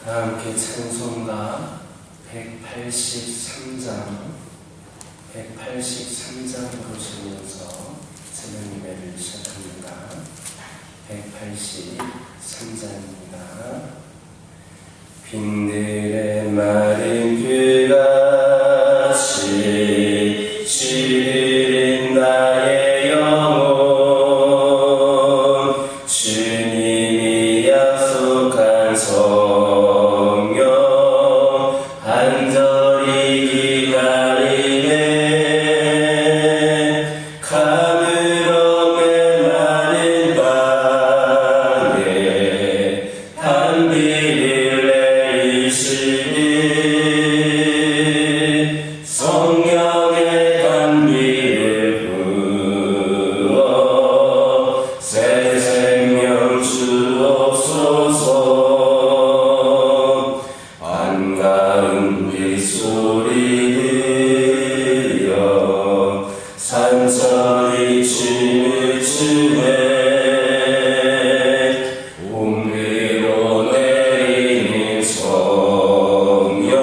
다 함께 찬송가 183장 부르시면서 새벽 예배를 시작합니다. 183장입니다. 빈들의 마른 귤같이 시린 나의 영혼, 주님이 약속한 성령 간절히 기다리네. 가물어 메마른 땅에 단비를 내리시니 성령의 단비를 부어 새 생명 주옵소서. 반가운 빗소리 들려 산천이 춤을 추네. 옹기로 내리는 성령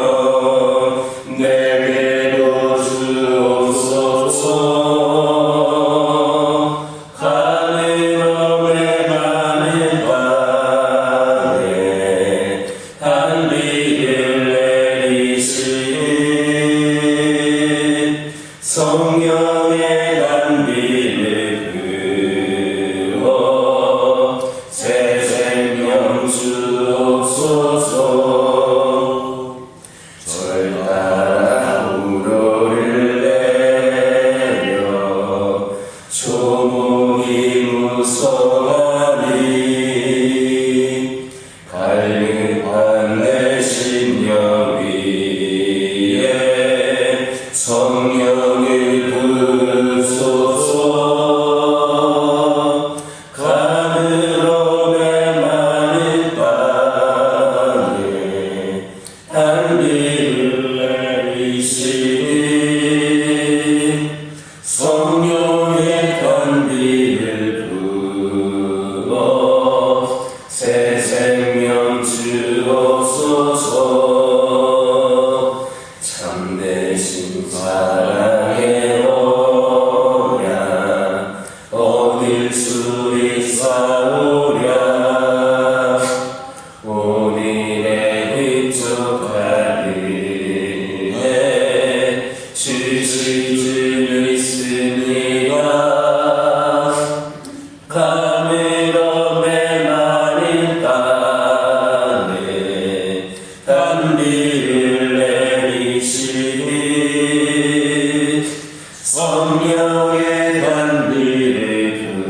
내게도 주옵소서. 가늘어 메마른 땅에 단비를 내리시니 성령의 단비를 부어 새 생명 주옵소서. 절 따라 우로를 내려 조목이 무성하니 갈급한 내 심령 위에 성령을 부으소서. 가늘어 메마른 땅에 단비를 내리시니 성령의 단비를 부어 새 생명 주옵소서. 참되신 사랑의 언약 얻을 수 있사오랴. 오늘의 흡족하리네 주실 줄 믿습니다. 가물어 메마른 땅에 단비를 내리시니 성령의 단비를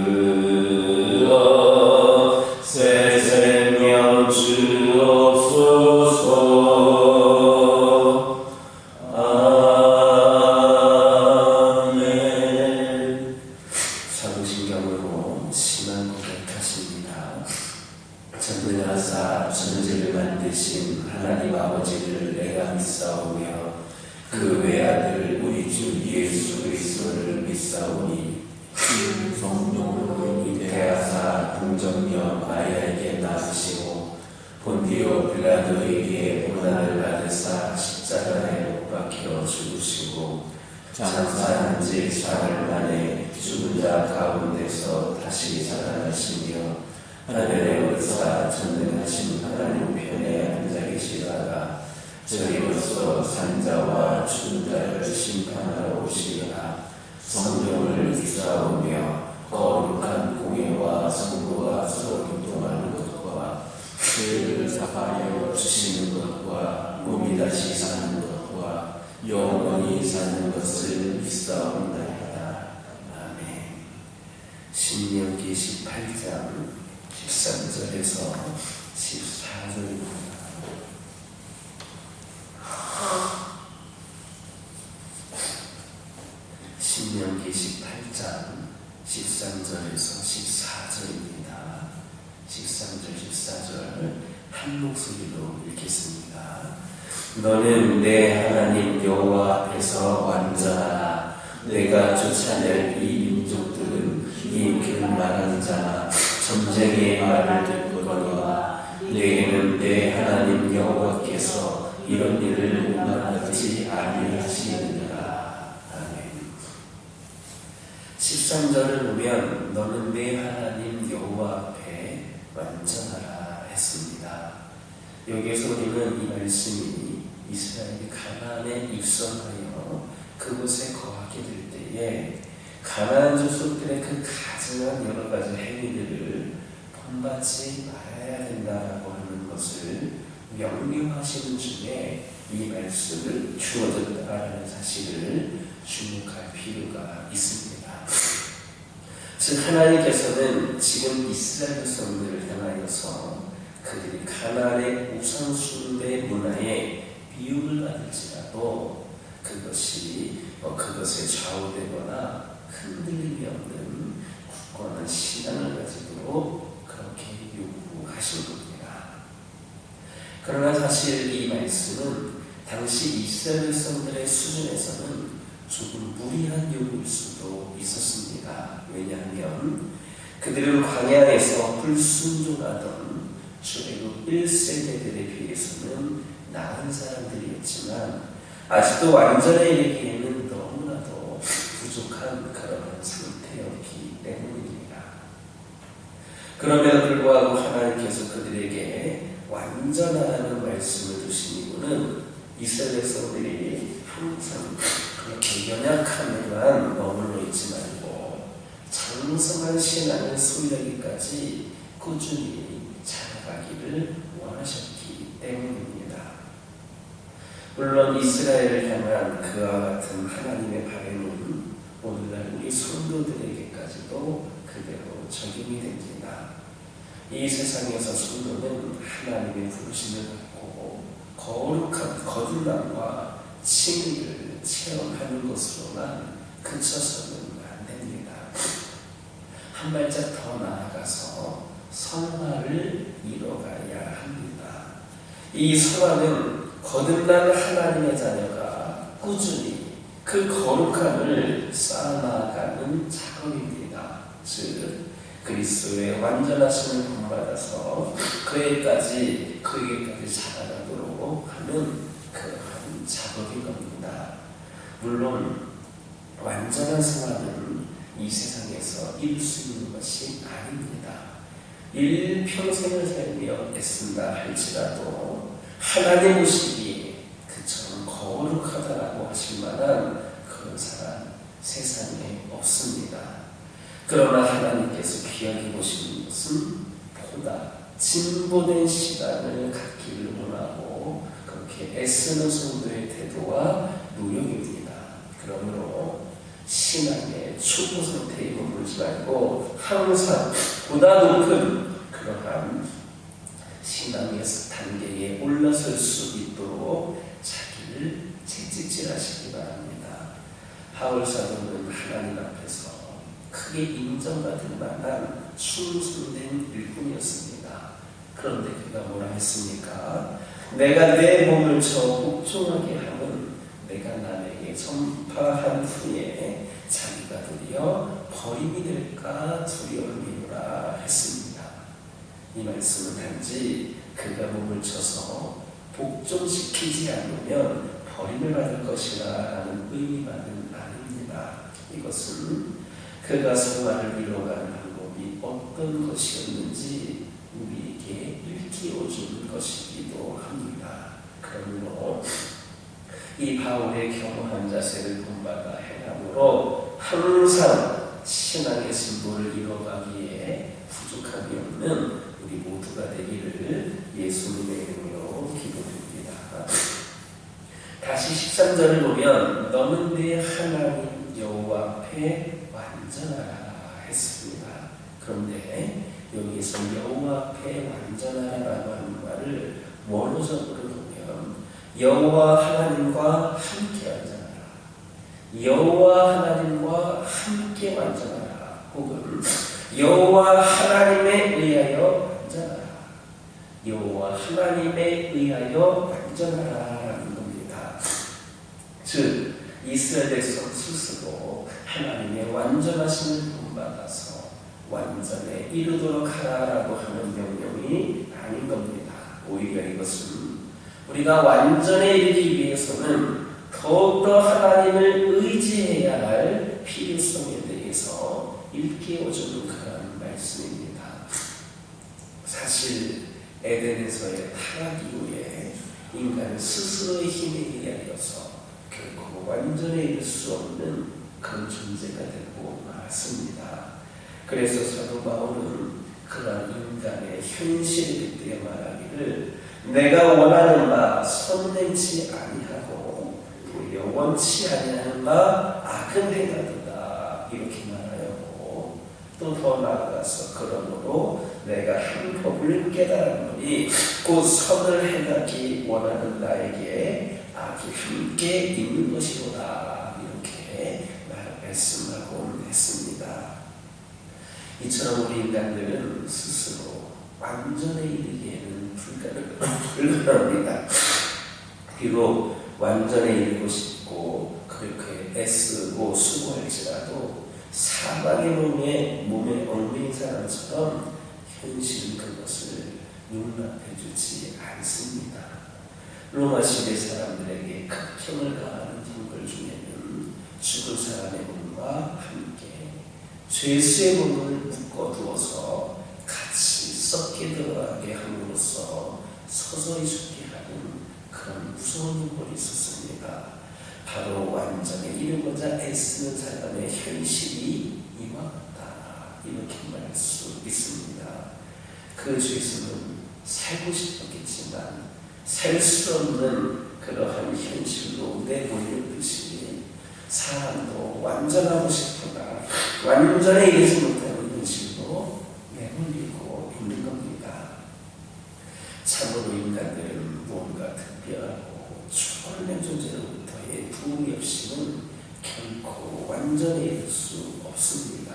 부어 새 생명 주옵소서. 아멘. 사도신경으로 심한 고백하십니다. 전능하사 천지를 만드신 하나님 아버지를 내가 믿사오며 그 외아들 우리 주 예수 그리스도를 믿사오니 그 성령으로 잉태하사 동정녀 마리아에게 낳으시고 본디오 빌라도에게 고난을 받으사 십자가에 못 박혀 죽으시고 장사한 지 사흘 만에 죽은 자 가운데서 다시 살아나시며 하늘에 오르사 전능하신 하나님 편에 앉아 계시다가 저희로서 산자와 죽은 자를 심판하러 오시리라. 성령을 믿사오며 거룩한 공예와 성부가 서로 교통하는 것과 죄를 사하여 주시는 것과 몸이 다시 사는 것과 영원히 사는 것을 믿사옵나이다. 아멘. 신명기 18장 13절에서 14절입니다. 신명기 18장 13절에서 14절입니다. 13절 14절 한 목소리로 읽겠습니다. 너는 내 하나님 여호와 앞에서 완전하라. 내가 쫓아낼 이 민족들은 이 말하는 자나 점쟁이의 말을 듣거니와 내게는 내 하나님 여호와 이런 일을 용납하지 아니하시느니라. 아멘. 13절을 보면 너는 내 하나님 여호와 앞에 완전하라 했습니다. 여기에서 우리는 이 말씀이 이스라엘이 가나안에 입성하여 그곳에 거하게 될 때에 가나안 족속들의 그 가증한 여러 가지 행위들을 본받지 말아야 된다라고 하는 것을 명령하시는 중에 이 말씀을 주어졌다라는 사실을 주목할 필요가 있습니다. 즉 하나님께서는 지금 이스라엘 백성들을 향하여서 그들이 가나안의 우상 숭배 문화에 미움을 받을지라도 그것에 좌우되거나 흔들림이 없는 굳건한 신앙을 가지도록 그렇게 요구하신 겁니다. 그러나 사실 이 말씀은 당시 이스라엘 백성들의 수준에서는 조금 무리한 요구일 수도 있었습니다. 왜냐하면 그들은 광야에서 불순종하던 출애굽 1세대들에 비해서는 나은 사람들이었지만 아직도 완전에 이르기에는 너무나도 부족한 그런 상태였기 때문입니다. 그럼에도 불구하고 하나님께서 그들에게 완전하다는 말씀을 주신 이유는 이스라엘 백성들이 항상 그렇게 연약함에만 머물러 있지 말고 장성한 신앙을 소유하기까지 꾸준히 자라가기를 원하셨기 때문입니다. 물론 이스라엘을 향한 그와 같은 하나님의 바램은 오늘날 우리 성도들에게까지도 그대로 적용이 됩니다. 이 세상에서 성도는 하나님의 부르심을 받고 거룩한 거듭남과 칭의를 체험하는 것으로만 그쳐서는 안 됩니다. 한 발짝 더 나아가서 성화를 이뤄가야 합니다. 이 성화는 거듭난 하나님의 자녀가 꾸준히 그 거룩함을 쌓아나가는 작업입니다. 즉 그리스도의 완전하심을 본받아서 그에게까지 자라가도록 하는 그러한 작업인 겁니다. 물론 완전한 성화는 이 세상에서 이룰 수 있는 것이 아닙니다. 일평생을 살며 애쓴다 할지라도 하나님 보시기에 그처럼 거룩하다라고 하실 만한 그런 사람 세상에 없습니다. 그러나 하나님께서 귀하게 보시는 것은 보다 진보된 시간을 갖기를 원하고 그렇게 애쓰는 성도의 태도와 노력입니다. 그러므로 신앙의 초보 상태에 머물지 말고 항상 보다 높은 그러한 신앙의 단계에 올라설 수 있도록 자기를 채찍질하시기 바랍니다. 바울 사도는 하나님 앞에서 크게 인정받을 만한 충성된 일꾼이었습니다. 그런데 그가 뭐라 했습니까? 내가 내 몸을 쳐 복종하게 하면 내가 남에게 전파한 후에 자기가 드디어 버림이 될까 두려움이라 했습니다. 이 말씀은 단지 그가 몸을 쳐서 복종시키지 않으면 버림을 받을 것이라는 의미만은 아닙니다. 이것은 그가 성화를 이뤄가는 방법이 어떤 것이었는지 우리에게 일깨워주는 것이기도 합니다. 그러므로 이 바울의 겸허한 자세를 본받아 행함으로 항상 신앙의 진보를 이뤄가기에 부족함이 없는 우리 모두가 되기를 예수님의 이름으로 기도드립니다. 다시 13절을 보면 너는 내 하나님 여호와 앞에 완전하라 했습니다. 그런데 여기서 여호와 앞에 완전하라라고 하는 말을 원어적으로 보면 여호와 하나님과 함께 완전하라, 여호와 하나님과 함께 완전하라, 혹은 여호와 하나님에 의하여 완전하라, 여호와 하나님에 의하여 완전하라라는 겁니다. 즉 이스라엘 백성 스스로 하나님의 완전하심을 본받아서 완전에 이르도록 하라라고 하는 명령이 아닌 겁니다. 오히려 이것은 우리가 완전에 이르기 위해서는 더욱더 하나님을 의지해야 할 필요성에 대해서 일깨워주는 그런 말씀입니다. 사실 에덴에서의 타락 이후에 인간은 스스로의 힘에 의하여서 결코 완전에 이를 수 없는 그런 존재가 되고 말았습니다. 그래서 사도 바울은 그런 인간의 현실을 그때 말하기를 내가 원하는 바 선행치 아니하고 도리어 원치 아니하는 바 악은 행하도다 이렇게 말하였고 또 더 나아가서 그러므로 내가 한 법을 깨달았노니 곧 선을 행하기 원하는 나에게 악이 함께 있는 것이로다 이렇게 말씀하고 했습니다. 이처럼 우리 인간들은 스스로 완전에 이르기에는 불가능합니다. 비록 완전에 이르고 싶고 그렇게 애쓰고 수고할지라도 사방의 몸에 얽매인 사람처럼 현실은 그것을 용납해주지 않습니다. 로마 시대 사람들에게 극형을 가하는 형벌 중에는 죽은 사람의 몸과 함께 죄수의 몸을 묶어두어서 같이 썩게 들어가게 함으로써 서서히 죽게 하는 그런 무서운 형벌이 있었습니다. 바로 완전에 이르고자 애쓰는 사람의 현실이 이와 같다 이렇게 말할 수 있습니다. 그 죄수는 살고 싶었겠지만 살 수 없는 그러한 현실로 내몰렸듯이 사람도 완전하고 싶으나 완전에 이르지 못하는 현실로 내몰리고 있는 겁니다. 참으로 인간들은 무언가 특별하고 초월된 존재로부터의 부흥이 없이는 결코 완전히 이룰 수 없습니다.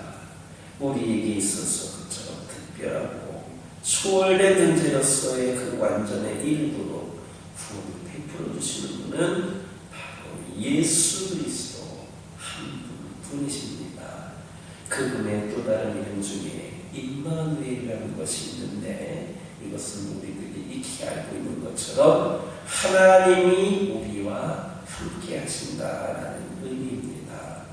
우리에게 있어서 그처럼 특별하고 초월된 존재로서의 그 완전에 이르도록 구원을 베풀어 주시는 분은 바로 예수 그리스도 한 분이십니다. 그분의 또 다른 이름 중에 임마누엘이라는 것이 있는데 이것은 우리들이 익히 알고 있는 것처럼 하나님이 우리와 함께 하신다라는 의미입니다.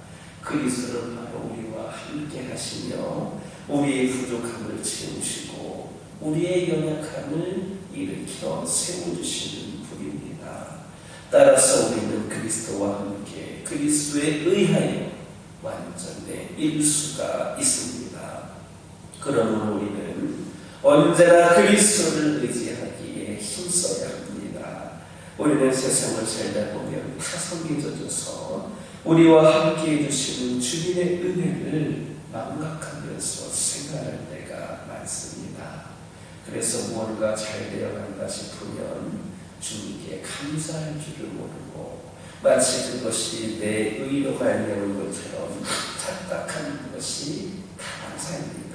그리스도는 바로 우리와 함께 하시며 우리의 부족함을 채우시고 우리의 연약함을 일으켜 세워주시는 분입니다. 따라서 우리는 그리스도와 함께 그리스도에 의하여 완전에 이룰 수가 있습니다. 그러므로 우리는 언제나 그리스도를 의지하기에 힘써야 합니다. 우리는 세상을 살다 보면 타성이 젖어서 우리와 함께 해주시는 주님의 은혜를 망각하면서 생각할 때가 많습니다. 그래서 무언가 잘 되어간다 싶으면 주님께 감사할 줄을 모르고 마치 그것이 내 의로 말미암은 것처럼 착각하는 것이 다반사입니다.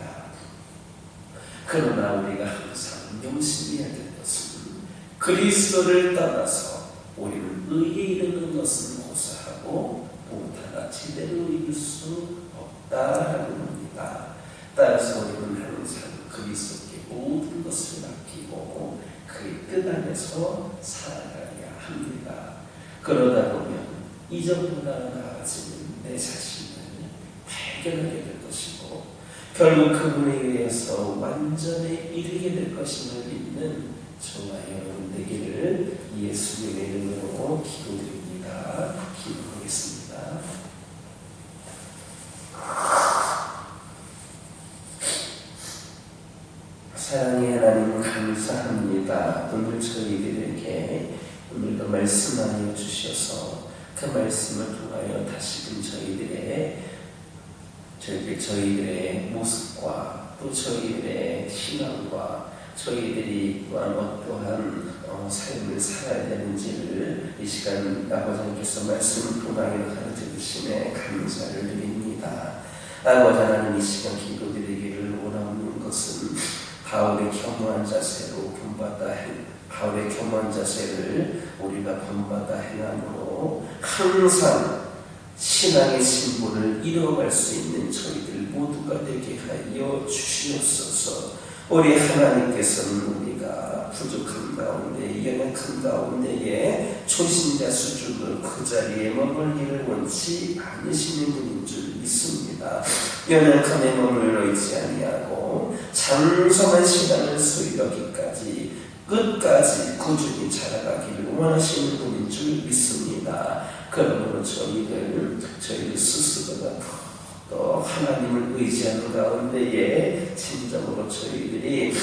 그러나 우리가 항상 명심해야 될 것은 그리스도를 떠나서 우리는 의에 이르는 것은 고사하고 못 하나 제대로 이룰 수 없다라는 겁니다. 따라서 우리는 항상 그리스도께 모든 것을 맡기고 그의 뜻 안에서 살아가야 합니다. 그러다 보면 이전보다 나아지는 내 자신을 발견하게 될 것이고 결국 그분에 의해서 완전히 이르게 될 것임을 믿는 저와 여러분 되기를 예수님의 이름으로 기도드립니다. 기도하겠습니다. 사랑의 하나님 감사합니다. 오늘 저희들에게 오늘도 말씀하여 주셔서 그 말씀을 통하여 다시금 저희들의 모습과 또 저희들의 신앙과 저희들이 또한 어떠한 삶을 살아야 되는지를 이 시간 아버지 하나님께서 말씀을 통하여 가르쳐 주심에 감사를 드립니다. 아버지 하나님 이 시간 기도드리기를 원하는 것은 바울의 겸허한 자세로 바울의 겸허한 자세를 우리가 본받아 행함으로 항상 신앙의 신분을 이뤄갈 수 있는 저희들 모두가 되게 하여 주시옵소서. 우리 하나님께서는 우리가 부족한 가운데 연약한 가운데에 초신자 수준으로 그 자리에 머물기를 원치 않으시는 분인 줄 믿습니다. 연약함에 머물러 있지 아니하고 장성한 시간을 소유하기까지 끝까지 꾸준히 자라가기를 원하시는 분인 줄 믿습니다. 그러므로 저희들 스스로가 또 하나님을 의지하는 가운데에 진정으로 저희들이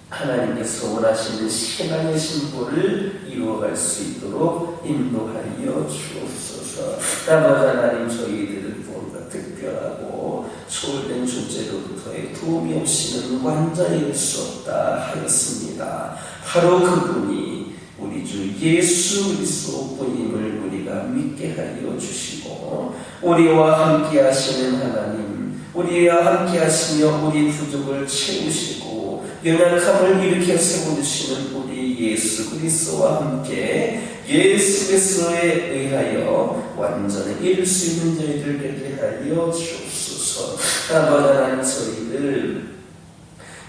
하나님께서 원하시는 신앙의 신보를 이루어갈 수 있도록 인도하여 주옵소서. 아버지 하나님, 저희들은 무언가 특별하고 소홀된 존재로부터의 도움이 없이는 완전히 될 수 없다 하였습니다. 바로 그분이 우리 주 예수 그리스도 분임을 우리가 믿게 하여 주시고, 우리와 함께 하시는 하나님, 우리와 함께 하시며 우리 부족을 채우시고 연약함을 일으켜 세워주시는 우리 예수 그리스도와 함께 예수 그리스도에 의하여 완전히 이룰 수 있는 저희들 되게 하여 주옵소서. 아버지 하나님, 저희들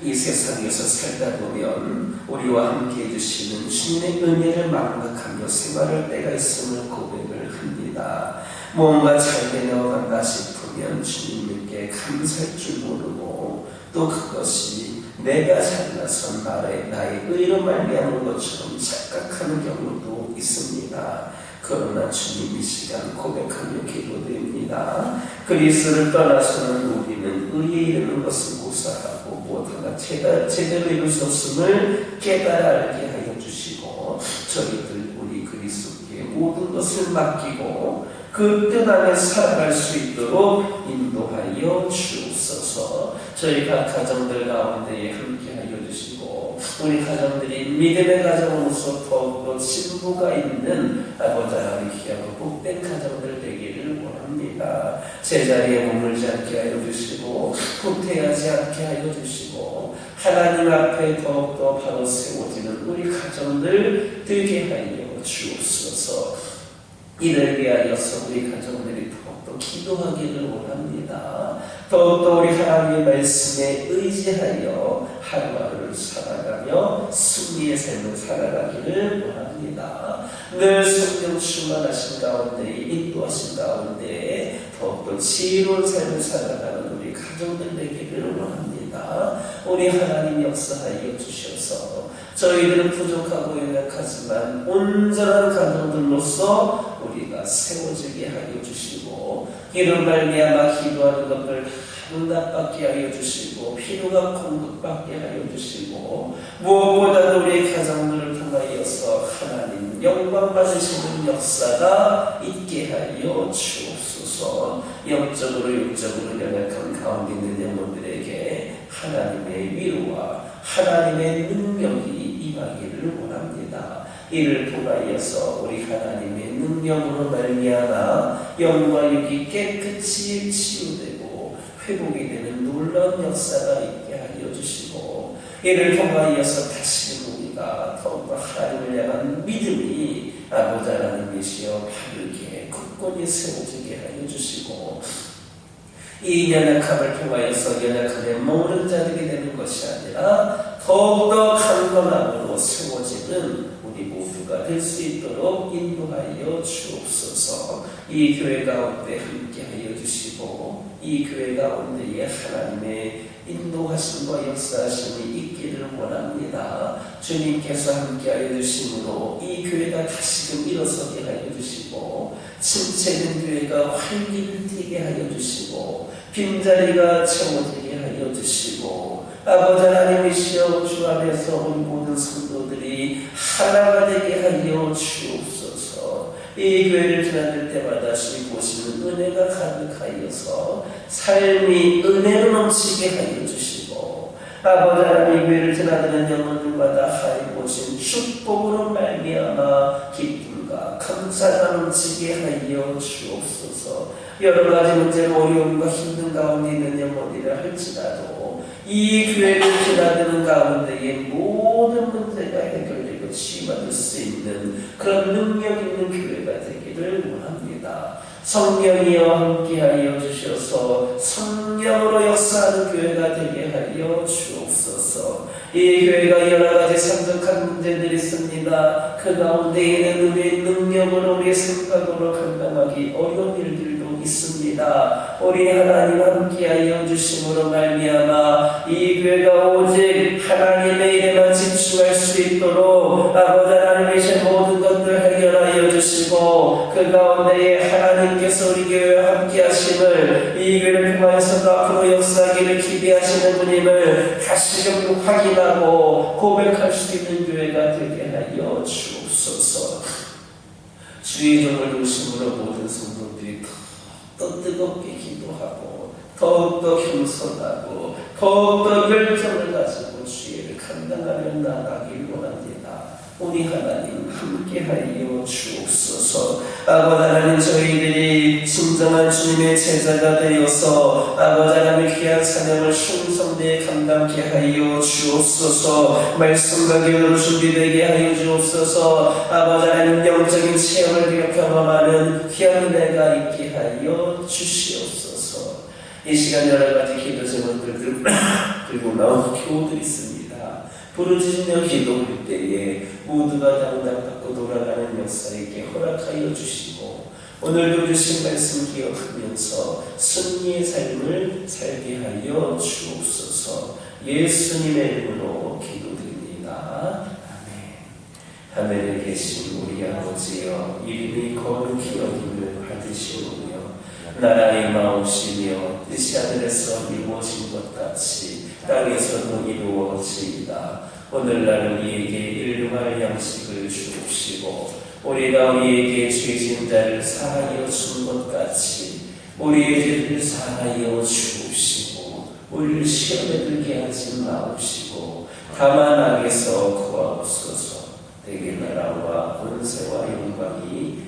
이 세상에서 살다 보면 우리와 함께 해주시는 주님의 은혜를 망각하며 생활할 때가 있음을 고백을 합니다. 뭔가 잘 되어간다 싶으면 주님께 감사할 줄 모르고, 또 그것이 내가 잘나서 나의 의로 말미암은 것처럼 착각하는 경우도 있습니다. 그러나 주님, 이 시간 고백하며 기도드립니다. 그리스도를 떠나서는 우리는 의에 이르는 것을 고사하고 무엇하나 제대로 이룰 수 없음을 깨달아 알게 하여 주시고, 저희들 우리 그리스도께 모든 것을 맡기고 그 뜻 안에 살아갈 수 있도록 인도하여 주옵소서. 저희 각 가정들 가운데에 함께하여 주시고, 우리 가정들이 믿음의 가정으로서 더욱더 신부가 있는 아버지 하나님 귀하고 복된 가정들 되기를 원합니다. 제자리에 머물지 않게 하여 주시고 후퇴하지 않게 하여 주시고, 하나님 앞에 더욱더 바로 세워지는 우리 가정들 되게 하여 주옵소서. 이를 위하여서 우리 가정들이 더욱더 기도하기를 원합니다. 더욱더 우리 하나님의 말씀에 의지하여 하루하루를 살아가며 승리의 삶을 살아가기를 원합니다. 늘 성령 충만하신 가운데, 인도하신 가운데 더욱더 지혜로운 삶을 살아가는 우리 가정들 되기를 원합니다. 우리 하나님 역사하여 주셔서 저희들은 부족하고 연약하지만 온전한 가정들로서 우리가 세워지게 하여 주시고, 이런 말미암아 기도하는 것들 응답받게 하여 주시고, 필요가 공급받게 하여 주시고, 무엇보다도 우리 가정들을 통하여서 하나님 영광 받으시는 역사가 있게 하여 주옵소서. 영적으로 육적으로 연약한 가운데 있는 영혼들에게 하나님의 위로와 하나님의 능력이 임하기를 원합니다. 이를 통하여서 우리 하나님의 능력으로 말미암아 영과 육이 깨끗이 치유되고 회복이 되는 놀라운 역사가 있게 하여 주시고, 이를 통하여서 다시 우리가 더욱더 하나님을 향한 믿음이 아버지 하나님이시여 바르게 굳건히 세워지게 하여 주시고, 이 연약함을 통하여서 연약함에 머무는 자들이 되는 것이 아니라 더욱더 강건함으로 세워지는 우리 모두가 될 수 있도록 인도하여 주옵소서. 이 교회 가운데 함께하여 주시고, 이 교회 가운데에 하나님의 인도하심과 역사하심이 있기를 원합니다. 주님께서 함께하여 주심으로 이 교회가 다시금 일어서게 하여 주시고, 침체된 교회가 활기를 띠게 하여 주시고, 빈자리가 채워지게 하여 주시고, 아버지 하나님이시여 주 안에서 우리 모든 성도들이 하나가 되게 하여 주옵소서. 이 교회를 지나들 때마다 주님 보시는 은혜가 가득하여서 삶이 은혜로 넘치게 하여 주시고, 아버지 하나님 교회를 지나드는 영혼들마다 하여 보신 축복으로 말미암아 기쁨과 감사가 넘치게 하여 주옵소서. 여러 가지 문제로 어려움과 힘든 가운데 있는 영혼이라 할지라도 이 교회를 지나드는 가운데에 모든 문제가 해결되고 치유받을 수 있는 그런 능력 있는 교회가 되기를 원합니다. 성령이여 함께하여 주셔서 성령으로 역사하는 교회가 되게 하여 주옵소서. 이 교회가 여러 가지 산적한 문제들이 있습니다. 그 가운데에는 우리의 능력으로, 우리의 생각으로 감당하기 어려운 일들도 있습니다. 우리 하나님 함께하여 주심으로 말미암아 이 교회가 오직 하나님의 일에만 집중할 수 있도록 아버지 하나님의 모든 것들을 해결하여 주시고, 그 가운데에 하나님께서 우리 교회와 함께하심을, 이 교회를 통하여서도 앞으로 역사하기를 기대하시는 분임을 다시금 확인하고 고백할 수 있는 교회가 되게 하여 주옵소서. 주의 종을 중심으로 모든 성도들이 더 뜨겁게 기도하고 더욱더 겸손하고 더욱더 열정을 가지고 주의를 감당하며 나가길 원합니다. 우리 하나님 함께하여 주옵소서. 아버지 하나님, 저희들이 진정한 주님의 제자가 되어서 아버지 하나님의 귀한 사명을 충성되게 감당케 하여 주옵소서. 말씀과 기도로 준비되게 하여 주옵소서. 아버지 하나님, 영적인 체험을 경험하는 귀한 은혜가 있게 하여 주시옵소서. 이 시간 여러 가지 기도 제목들 들고 나온 교우들이 있습니다. 부르짖으며 기도할 때에 모두가 당당받고 돌아가는 역사에게 허락하여 주시고, 오늘도 주신 말씀 기억하면서 승리의 삶을 살게 하여 주옵소서. 예수님의 이름으로 기도드립니다. 아멘. 하늘에 계신 우리 아버지여, 이름이 거룩히 여김을 받으시오며 나라의 마옵시며 뜻이 하늘에서 이루어진 것 같이 땅에서도 이루어지이다. 오늘날 우리에게 일용할 양식을 주옵시고, 우리가 우리에게 죄진 자를 사하여 준 것 같이 우리의 죄를 사하여 주옵시고, 우리를 시험에 들게 하지 마옵시고 다만 악에서 구하옵소서. 내게 나라와 권세와 영광이